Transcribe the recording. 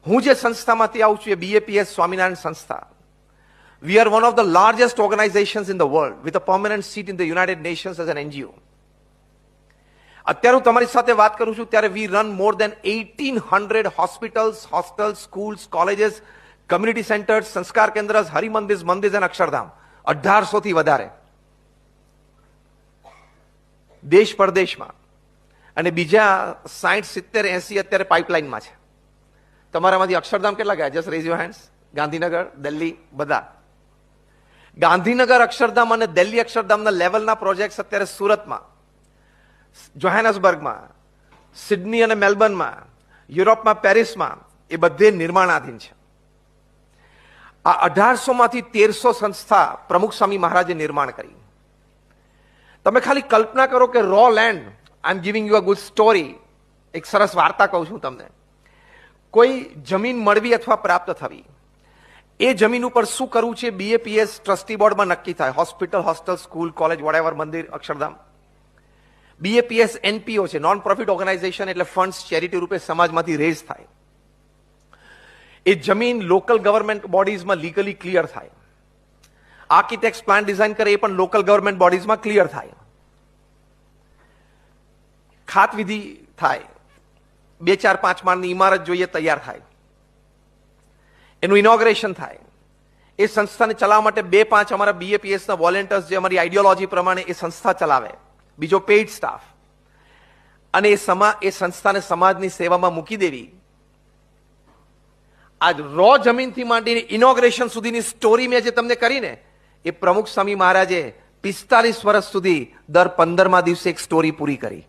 હું જે સંસ્થામાંથી આવું છું એ BAPS સ્વામિનારાયણ સંસ્થા. We are one of the largest organizations in the world with a permanent seat in the United Nations as an NGO. અત્યારે હું તમારી સાથે વાત કરું છું ત્યારે we run more than 1800 hospitals, hostels, schools, colleges, community centers, સંસ્કાર કેન્દ્ર, હરિમંદિર, મંદિર અને અક્ષરધામ 1800 થી વધારે દેશ પરદેશમાં અને બીજા 60, 70, 80 અત્યારે પાઇપલાઇનમાં છે. તમારામાંથી અક્ષરધામ કેટલા ગયા? Just rays your hands. Gandhinagar, Delhi, બધા. ગાંધીનગર અક્ષરધામ અને દિલ્હી અક્ષરધામના લેવલના પ્રોજેક્ટ્સ અત્યારે સુરતમાં, જોહાનસબર્ગમાં, સિડની અને મેલબર્નમાં, યુરોપમાં, પેરિસમાં એ બધે નિર્માણાધીન છે. આ 1800માંથી 1300 સંસ્થા પ્રમુખ સ્વામી મહારાજે નિર્માણ કરી. તમે ખાલી કલ્પના કરો કે રો લેન્ડ, I am giving you a good story, એક સરસ વાર્તા કહું છું તમને. કોઈ જમીન મળવી અથવા પ્રાપ્ત થવી, એ જમીન ઉપર શું કરવું છે BAPS ટ્રસ્ટી બોર્ડમાં નક્કી થાય. Hospital, hostel, school, college, whatever, મંદિર, અક્ષરધામ. BAPS NPO છે, નોન પ્રોફિટ ઓર્ગેનાઇઝેશન, એટલે ફંડ્સ ચેરિટી રૂપે સમાજમાંથી રેઝ થાય. એ જમીન લોકલ ગવર્મેન્ટ બોડીઝમાં લીગલી ક્લિયર થાય. આર્કિટેક્ટ પ્લાન ડિઝાઇન કરે એ પણ લોકલ ગવર્મેન્ટ બોડીઝમાં ક્લિયર થાય. ખાત વિધિ થાય, 2, 4, 5 માળની ઇમારત જોઈએ તૈયાર થાય, એનું ઇનોગ્રેશન થાય. એ સંસ્થાને ચલાવવા માટે 2-5 અમારા BAPSના વોલેન્ટિયર્સ જે અમારી આઈડિયોલોજી પ્રમાણે એ સંસ્થા ચલાવે, બીજો પેઇડ સ્ટાફ, અને એ સંસ્થાને સમાજની સેવામાં મૂકી દેવી. આ રો જમીનથી માંડીને ઇનોગ્રેશન સુધીની સ્ટોરી મેં જે તમને કરીને, એ પ્રમુખ સ્વામી મહારાજે 45 વર્ષ સુધી દર 15મા દિવસે એક સ્ટોરી પૂરી કરી.